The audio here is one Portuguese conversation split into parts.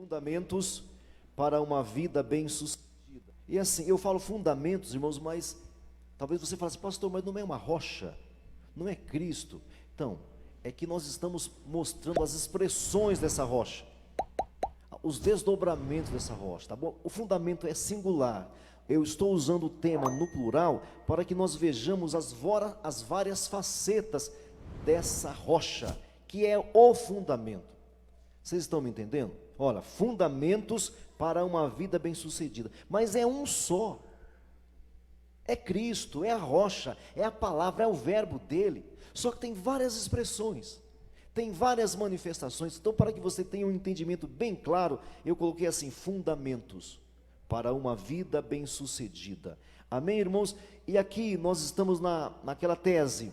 Fundamentos para uma vida bem-sucedida. E assim, eu falo fundamentos, irmãos, mas talvez você fale assim, pastor, mas não é uma rocha, não é Cristo. Então, é que nós estamos mostrando as expressões dessa rocha, os desdobramentos dessa rocha, tá bom? O fundamento é singular. Eu estou usando o tema no plural para que nós vejamos as várias facetas dessa rocha, que é o fundamento. Vocês estão me entendendo? Olha, fundamentos para uma vida bem-sucedida. Mas é um só. É Cristo, é a rocha, é a palavra, é o verbo dele. Só que tem várias expressões, tem várias manifestações. Então, para que você tenha um entendimento bem claro, eu coloquei assim, fundamentos para uma vida bem-sucedida. Amém, irmãos? E aqui nós estamos naquela tese: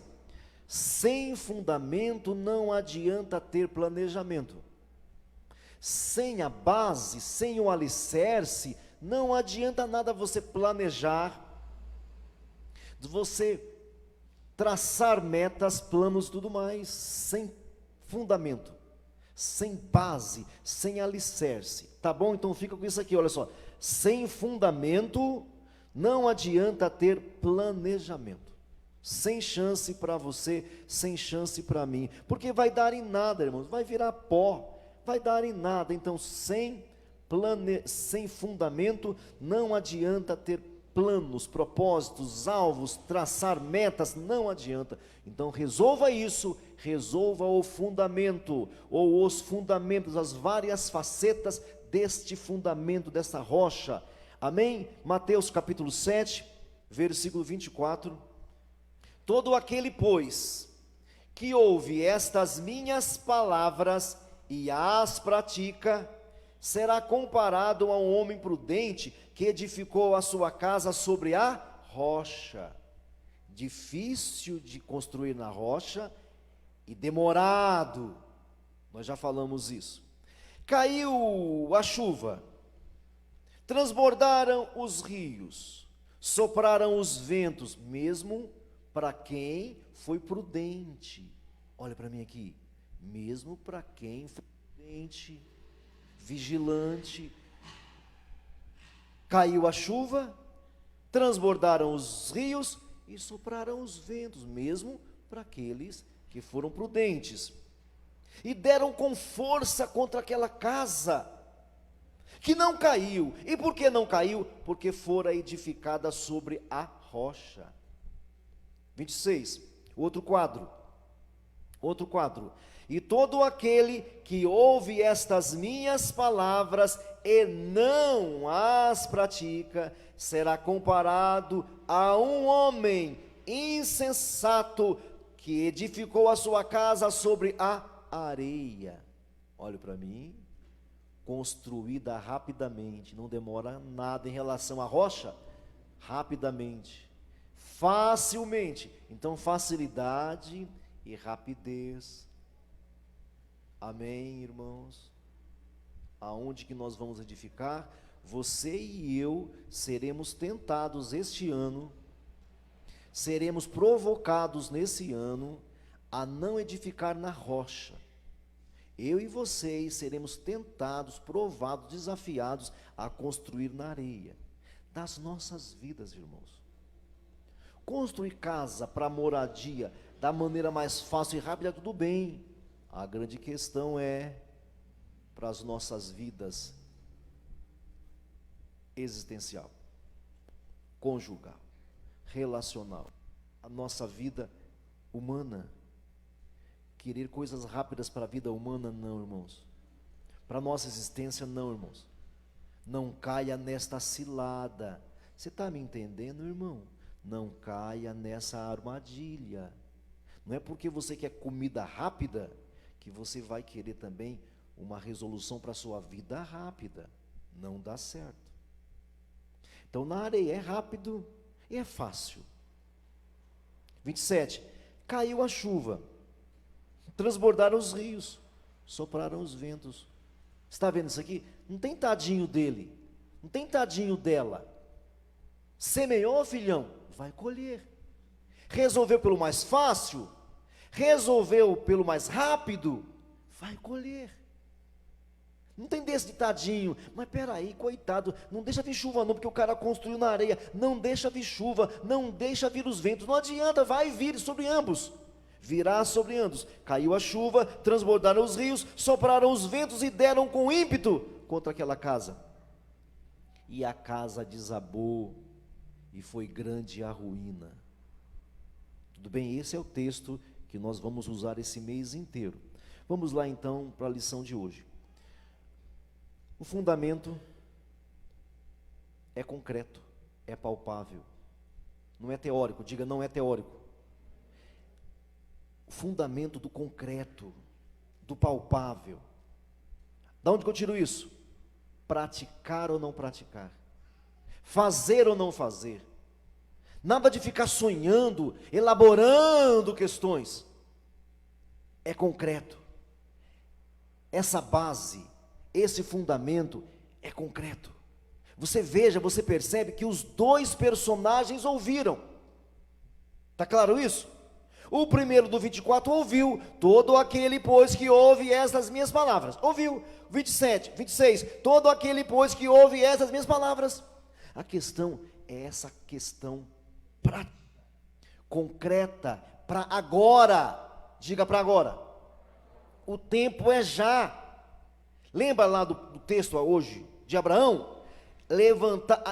sem fundamento não adianta ter planejamento. Sem a base, sem o alicerce, não adianta nada você planejar, você traçar metas, planos, tudo mais, sem fundamento, sem base, sem alicerce, tá bom? Então fica com isso aqui, olha só, sem fundamento, não adianta ter planejamento, sem chance para você, sem chance para mim, porque vai dar em nada, irmãos, vai virar pó, vai dar em nada. Então sem fundamento, não adianta ter planos, propósitos, alvos, traçar metas, não adianta. Então resolva isso, resolva o fundamento, ou os fundamentos, as várias facetas deste fundamento, dessa rocha. Amém? Mateus capítulo 7, versículo 24. Todo aquele, pois, que ouve estas minhas palavras e as pratica, será comparado a um homem prudente que edificou a sua casa sobre a rocha. Difícil de construir na rocha e demorado, nós já falamos isso. Caiu a chuva, transbordaram os rios, sopraram os ventos, mesmo para quem foi prudente. Olha para mim aqui, mesmo para quem foi prudente, vigilante. Caiu a chuva, transbordaram os rios e sopraram os ventos, mesmo para aqueles que foram prudentes. E deram com força contra aquela casa, que não caiu. E por que não caiu? Porque fora edificada sobre a rocha. 26, outro quadro. E todo aquele que ouve estas minhas palavras e não as pratica, será comparado a um homem insensato que edificou a sua casa sobre a areia. Olhe para mim, construída rapidamente, não demora nada em relação à rocha, rapidamente, facilmente. Então facilidade e rapidez. Amém, irmãos? Aonde que nós vamos edificar? Você e eu seremos tentados este ano, seremos provocados nesse ano a não edificar na rocha. Eu e vocês seremos tentados, provados, desafiados a construir na areia das nossas vidas, irmãos. Construir casa para moradia da maneira mais fácil e rápida, tudo bem. A grande questão é para as nossas vidas existencial, conjugal, relacional, a nossa vida humana. Querer coisas rápidas para a vida humana, não, irmãos. Para a nossa existência, não, irmãos. Não caia nesta cilada. Você está me entendendo, irmão? Não caia nessa armadilha. Não é porque você quer comida rápida que você vai querer também uma resolução para a sua vida rápida. Não dá certo. Então na areia é rápido e é fácil. 27, caiu a chuva, transbordaram os rios, sopraram os ventos. Está vendo isso aqui? Não tem tadinho dele, não tem tadinho dela. Semeou, filhão, vai colher. Resolveu pelo mais fácil, resolveu pelo mais rápido, vai colher. Não tem desse ditadinho, mas peraí, coitado, não deixa vir chuva não, porque o cara construiu na areia, não deixa vir chuva, não deixa vir os ventos, não adianta, vai vir sobre ambos, virá sobre ambos, caiu a chuva, transbordaram os rios, sopraram os ventos e deram com ímpeto contra aquela casa, e a casa desabou, e foi grande a ruína. Tudo bem, esse é o texto que nós vamos usar esse mês inteiro. Vamos lá então para a lição de hoje. O fundamento é concreto, é palpável, não é teórico, diga, não é teórico. O fundamento do concreto, do palpável. Da onde que eu tiro isso? Praticar ou não praticar, fazer ou não fazer. Nada de ficar sonhando, elaborando questões. É concreto. Essa base, esse fundamento é concreto. Você veja, você percebe que os dois personagens ouviram. Está claro isso? O primeiro do 24 ouviu, todo aquele pois que ouve estas minhas palavras. Ouviu. 27, 26, todo aquele pois que ouve estas minhas palavras. A questão é essa questão prática, concreta, para agora. Diga para agora. O tempo é já. Lembra lá do texto hoje de Abraão?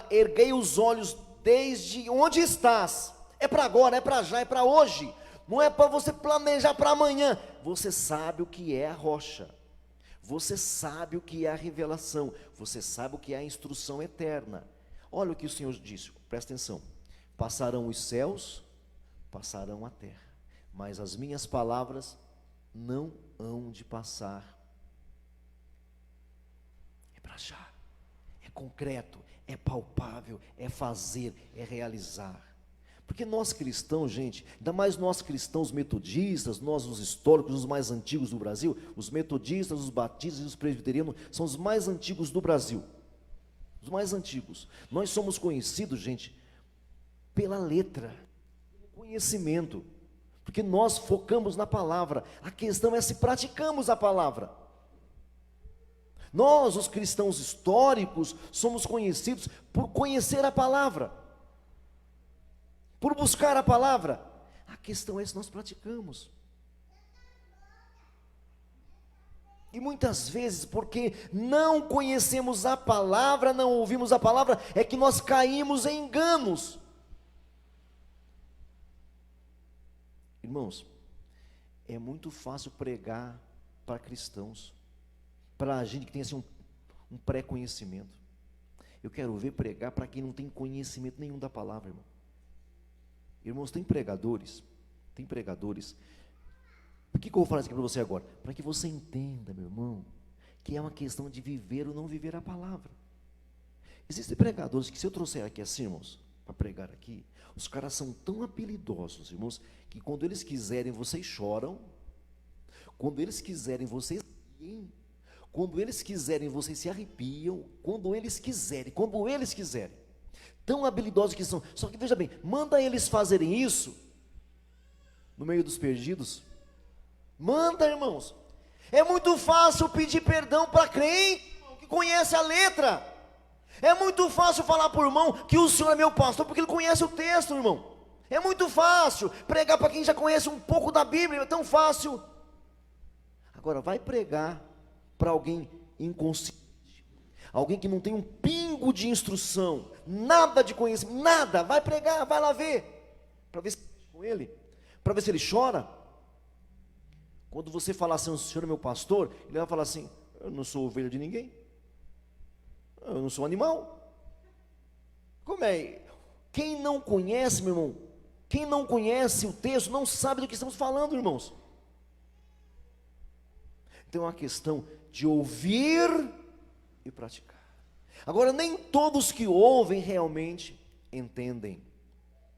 Erguei os olhos desde onde estás. É para agora, é para já, é para hoje. Não é para você planejar para amanhã. Você sabe o que é a rocha. Você sabe o que é a revelação. Você sabe o que é a instrução eterna. Olha o que o Senhor disse, presta atenção. Passarão os céus, passarão a terra, mas as minhas palavras não hão de passar. É para já, é concreto, é palpável, é fazer, é realizar. Porque nós cristãos, gente, ainda mais nós cristãos metodistas, nós os históricos, os mais antigos do Brasil, os metodistas, os batistas e os presbiterianos são os mais antigos do Brasil. Os mais antigos. Nós somos conhecidos, gente, pela letra, pelo conhecimento, porque nós focamos na palavra. A questão é se praticamos a palavra. Nós, os cristãos históricos, somos conhecidos por conhecer a palavra, por buscar a palavra. A questão é se nós praticamos. E muitas vezes, porque não conhecemos a palavra, não ouvimos a palavra, é que nós caímos em enganos. Irmãos, é muito fácil pregar para cristãos, para gente que tem assim um pré-conhecimento. Eu quero ver pregar para quem não tem conhecimento nenhum da palavra, irmão. Irmãos, tem pregadores. Por que eu vou falar isso aqui para você agora? Para que você entenda, meu irmão, que é uma questão de viver ou não viver a palavra. Existem pregadores que, se eu trouxer aqui assim, irmãos, para pregar aqui, os caras são tão habilidosos, irmãos, que quando eles quiserem, vocês choram. Quando eles quiserem, vocês riem. Quando eles quiserem, vocês se arrepiam. Quando eles quiserem. Tão habilidosos que são. Só que veja bem, manda eles fazerem isso no meio dos perdidos. Manda, irmãos. É muito fácil pedir perdão para crente que conhece a letra. É muito fácil falar para o irmão que o senhor é meu pastor, porque ele conhece o texto, irmão. É muito fácil pregar para quem já conhece um pouco da Bíblia, é tão fácil. Agora, vai pregar para alguém inconsciente, alguém que não tem um pingo de instrução, nada de conhecimento, nada. Vai pregar, vai lá ver, para ver se com ele, para ver se ele chora. Quando você falar assim, o senhor é meu pastor, ele vai falar assim, eu não sou ovelha de ninguém, eu não sou animal. Como é? Quem não conhece, meu irmão, quem não conhece o texto, não sabe do que estamos falando, irmãos. Então é uma questão de ouvir e praticar. Agora, nem todos que ouvem realmente entendem.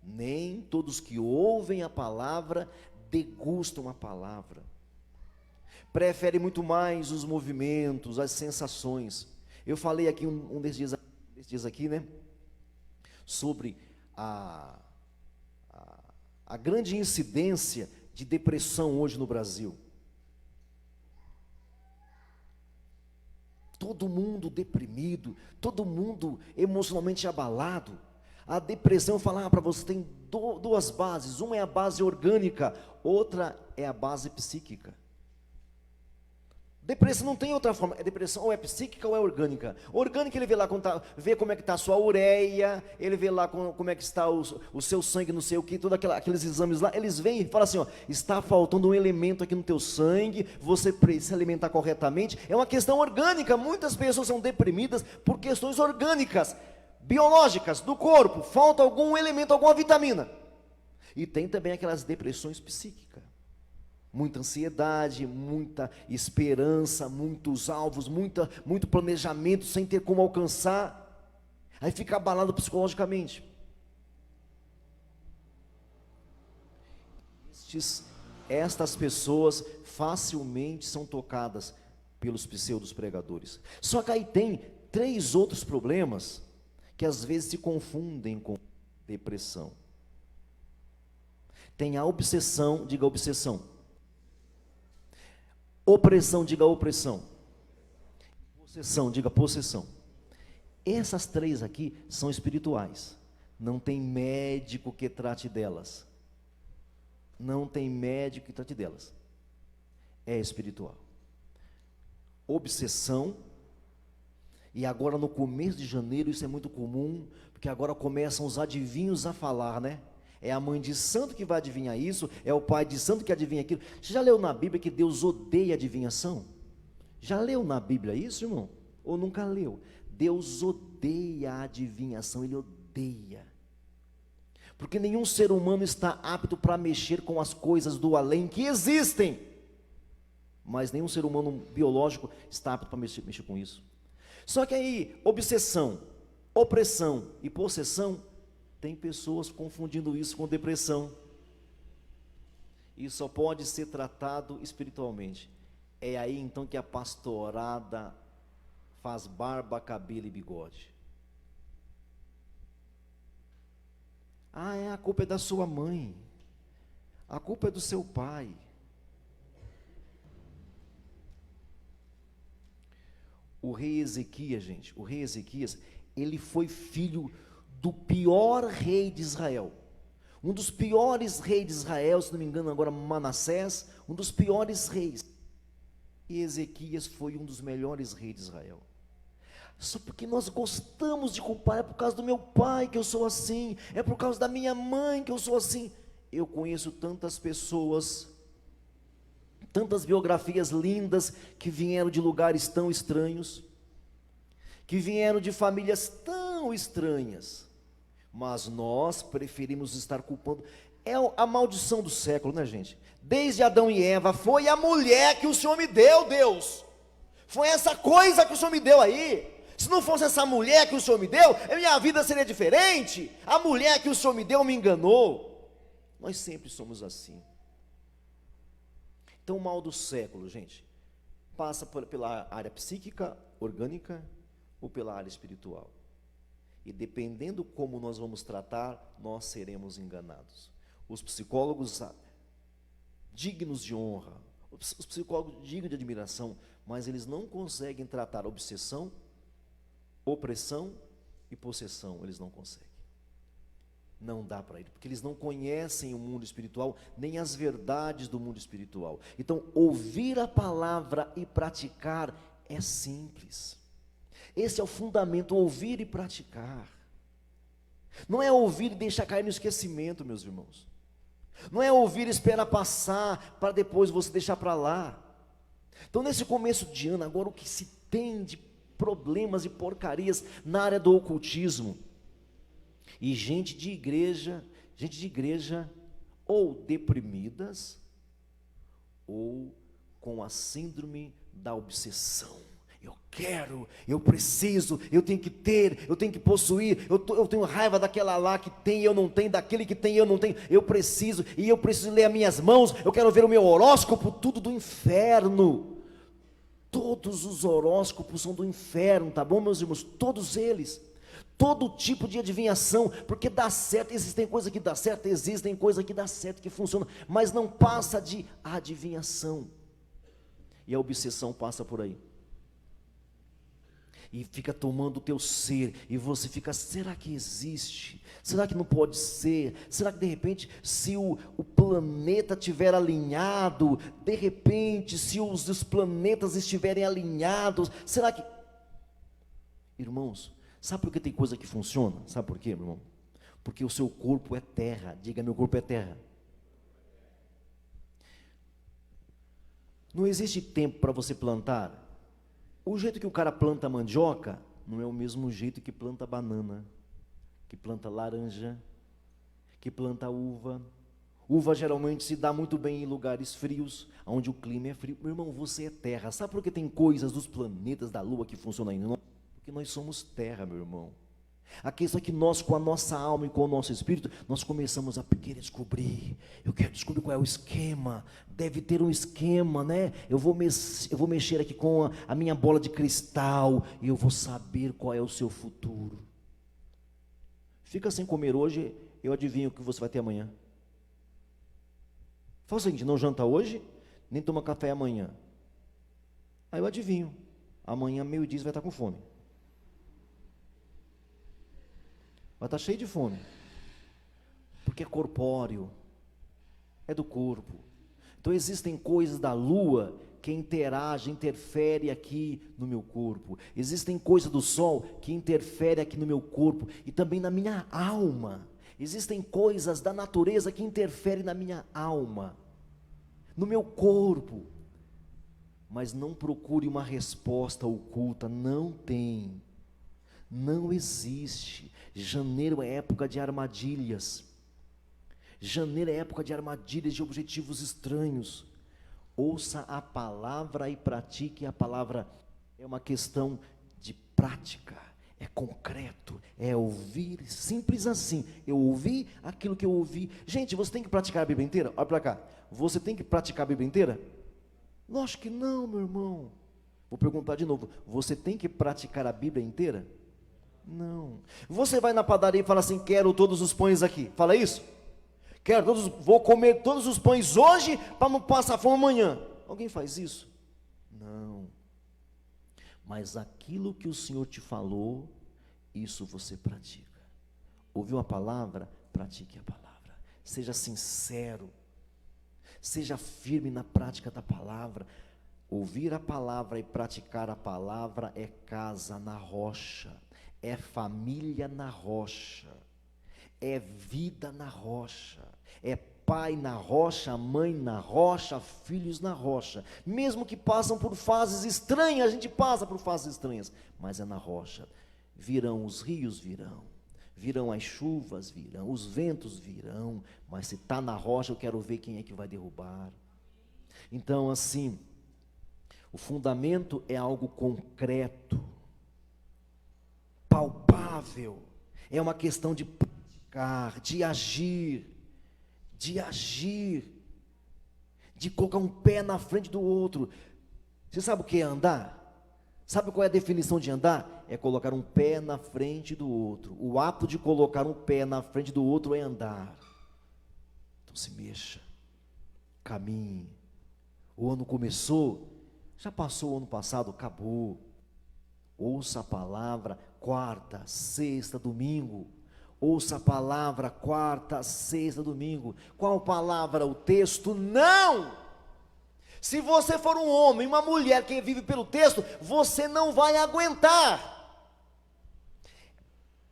Nem todos que ouvem a palavra degustam a palavra. Preferem muito mais os movimentos, as sensações. Eu falei aqui um desses dias aqui, né? Sobre a grande incidência de depressão hoje no Brasil. todo mundo deprimido, todo mundo emocionalmente abalado. A depressão, eu falar para você, tem duas bases. Uma é a base orgânica, outra é a base psíquica. Depressão não tem outra forma, depressão ou é psíquica ou é orgânica. Orgânica, ele vê lá, vê como é que está a sua ureia, ele vê lá como é que está o seu sangue, não sei o que, todos aqueles exames lá, eles vêm e falam assim, ó, está faltando um elemento aqui no teu sangue, você precisa se alimentar corretamente. É uma questão orgânica. Muitas pessoas são deprimidas por questões orgânicas, biológicas, do corpo, falta algum elemento, alguma vitamina. E tem também aquelas depressões psíquicas. Muita ansiedade, muita esperança, muitos alvos, muito planejamento sem ter como alcançar. Aí fica abalado psicologicamente. Estas pessoas facilmente são tocadas pelos pseudos pregadores. Só que aí tem 3 outros problemas que às vezes se confundem com depressão. Tem a obsessão, diga obsessão. Opressão, diga opressão. Possessão, diga possessão. Essas 3 aqui são espirituais. Não tem médico que trate delas. Não tem médico que trate delas. É espiritual. Obsessão. E agora no começo de janeiro isso é muito comum, porque agora começam os adivinhos a falar, né? É a mãe de santo que vai adivinhar isso, é o pai de santo que adivinha aquilo. Você já leu na Bíblia que Deus odeia adivinhação? Já leu na Bíblia isso, irmão? Ou nunca leu? Deus odeia a adivinhação, Ele odeia. Porque nenhum ser humano está apto para mexer com as coisas do além que existem. Mas nenhum ser humano biológico está apto para mexer com isso. Só que aí, obsessão, opressão e possessão, tem pessoas confundindo isso com depressão. Isso só pode ser tratado espiritualmente. É aí então que a pastorada faz barba, cabelo e bigode. A culpa é da sua mãe. A culpa é do seu pai. O rei Ezequias, gente, ele foi filho do pior rei de Israel, um dos piores reis de Israel, se não me engano agora Manassés, um dos piores reis, e Ezequias foi um dos melhores reis de Israel. Só porque nós gostamos de culpar, é por causa do meu pai que eu sou assim, é por causa da minha mãe que eu sou assim. Eu conheço tantas pessoas, tantas biografias lindas, que vieram de lugares tão estranhos, que vieram de famílias tão estranhas, mas nós preferimos estar culpando. É a maldição do século, né, gente? Desde Adão e Eva, foi a mulher que o Senhor me deu, Deus. Foi essa coisa que o Senhor me deu aí. Se não fosse essa mulher que o Senhor me deu, a minha vida seria diferente. A mulher que o Senhor me deu me enganou. Nós sempre somos assim. Então o mal do século, gente, passa pela área psíquica, orgânica, ou pela área espiritual. E dependendo como nós vamos tratar, nós seremos enganados. Os psicólogos dignos de honra, os psicólogos dignos de admiração, mas eles não conseguem tratar obsessão, opressão e possessão, eles não conseguem. Não dá para ele, porque eles não conhecem o mundo espiritual, nem as verdades do mundo espiritual. Então, ouvir a palavra e praticar é simples. Esse é o fundamento, ouvir e praticar. Não é ouvir e deixar cair no esquecimento, meus irmãos. Não é ouvir e esperar passar, para depois você deixar para lá. Então nesse começo de ano, agora o que se tem de problemas e porcarias na área do ocultismo. E gente de igreja ou deprimidas, ou com a síndrome da obsessão. Eu quero, eu preciso, eu tenho que ter, eu tenho que possuir, eu tenho raiva daquela lá que tem e eu não tenho, daquele que tem e eu não tenho, eu preciso ler as minhas mãos, eu quero ver o meu horóscopo, tudo do inferno. Todos os horóscopos são do inferno, tá bom, meus irmãos? Todos eles. Todo tipo de adivinhação, porque dá certo, existem coisas que dá certo, existem coisas que dá certo, que funcionam, mas não passa de adivinhação. E a obsessão passa por aí. e fica tomando o teu ser, e você fica, será que existe? Será que não pode ser? Será que de repente, se o planeta estiver alinhado, de repente, se os planetas estiverem alinhados, será que... Irmãos, sabe por que tem coisa que funciona? Sabe por quê, meu irmão? Porque o seu corpo é terra. Diga, meu corpo é terra. Não existe tempo para você plantar. O jeito que o cara planta mandioca não é o mesmo jeito que planta banana, que planta laranja, que planta uva. Uva geralmente se dá muito bem em lugares frios, onde o clima é frio. Meu irmão, você é terra. Sabe por que tem coisas dos planetas da lua que funcionam ainda? Porque nós somos terra, meu irmão. A questão é que nós, com a nossa alma e com o nosso espírito, nós começamos a querer descobrir. Eu quero descobrir qual é o esquema. Deve ter um esquema, né? Eu vou mexer aqui com a minha bola de cristal e eu vou saber qual é o seu futuro. Fica sem comer hoje, eu adivinho o que você vai ter amanhã. Faz o seguinte, não janta hoje, nem toma café amanhã. Aí eu adivinho, amanhã meio-dia você vai estar com fome. Vai estar cheio de fome, porque é corpóreo, é do corpo. Então existem coisas da lua que interagem, interferem aqui no meu corpo. Existem coisas do sol que interferem aqui no meu corpo e também na minha alma. Existem coisas da natureza que interferem na minha alma, no meu corpo. Mas não procure uma resposta oculta, não tem. Não existe. Janeiro é época de armadilhas. Janeiro é época de armadilhas, de objetivos estranhos. Ouça a palavra e pratique a palavra. É uma questão de prática, é concreto, é ouvir, simples assim. Eu ouvi aquilo que eu ouvi. Gente, você tem que praticar a Bíblia inteira? Olha para cá. Você tem que praticar a Bíblia inteira? Lógico que não, meu irmão. Vou perguntar de novo. Você tem que praticar a Bíblia inteira? Não. Você vai na padaria e fala assim, quero todos os pães aqui. Fala isso? Vou comer todos os pães hoje para não passar fome amanhã. Alguém faz isso? Não. Mas aquilo que o Senhor te falou, isso você pratica. Ouviu a palavra? Pratique a palavra. Seja sincero. Seja firme na prática da palavra. Ouvir a palavra e praticar a palavra é casa na rocha. É família na rocha, é vida na rocha, é pai na rocha, mãe na rocha, filhos na rocha. Mesmo que passam por fases estranhas, a gente passa por fases estranhas, mas é na rocha. Virão os rios, virão as chuvas, virão, os ventos virão, mas se está na rocha, eu quero ver quem é que vai derrubar. Então assim, o fundamento é algo concreto, palpável, é uma questão de praticar, de agir, de colocar um pé na frente do outro. Você sabe o que é andar? Sabe qual é a definição de andar? É colocar um pé na frente do outro. O ato de colocar um pé na frente do outro é andar. Então se mexa, caminhe. O ano começou, já passou o ano passado, acabou. Ouça a palavra, quarta, sexta, domingo. Ouça a palavra, quarta, sexta, domingo. Qual palavra? O texto? Não! Se você for um homem, uma mulher que vive pelo texto, você não vai aguentar.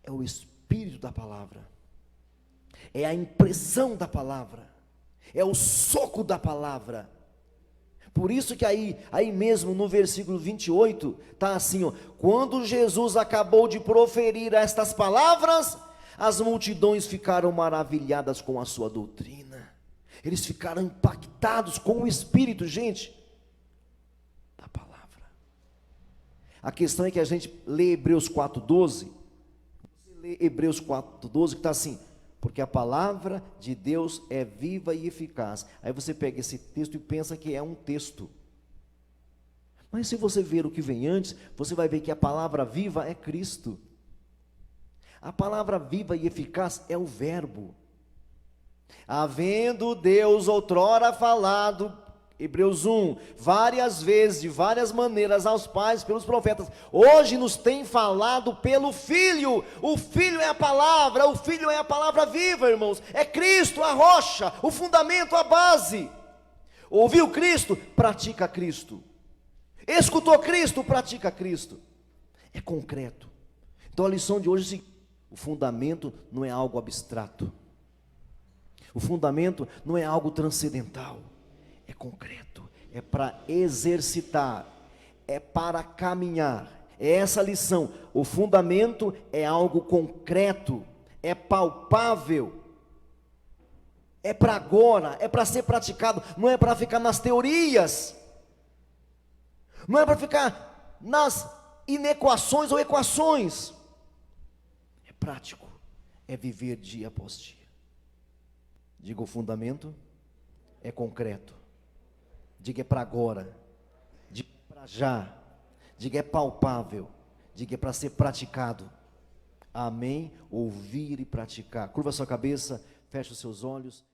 É o espírito da palavra. É a impressão da palavra. É o soco da palavra. Por isso que aí mesmo no versículo 28, está assim, ó, quando Jesus acabou de proferir estas palavras, as multidões ficaram maravilhadas com a sua doutrina. Eles ficaram impactados com o Espírito, gente, da palavra. A questão é que a gente lê Hebreus 4,12, você lê Hebreus 4,12 que está assim, porque a palavra de Deus é viva e eficaz. Aí você pega esse texto e pensa que é um texto. Mas se você ver o que vem antes, você vai ver que a palavra viva é Cristo. A palavra viva e eficaz é o verbo. Havendo Deus outrora falado, Hebreus 1, várias vezes, de várias maneiras, aos pais, pelos profetas, hoje nos tem falado pelo Filho. O Filho é a palavra, o Filho é a palavra viva, irmãos. É Cristo, a rocha, o fundamento, a base. Ouviu Cristo? Pratica Cristo. Escutou Cristo? Pratica Cristo. É concreto. Então a lição de hoje é o seguinte: o fundamento não é algo abstrato. O fundamento não é algo transcendental. É concreto, é para exercitar, é para caminhar. É essa a lição. O fundamento é algo concreto, é palpável, é para agora, é para ser praticado, não é para ficar nas teorias, não é para ficar nas inequações ou equações. É prático, é viver dia após dia. Diga: o fundamento é concreto. Diga: é para agora. Diga: é para já. Diga: é palpável. Diga: é para ser praticado. Amém? Ouvir e praticar. Curva sua cabeça, feche os seus olhos.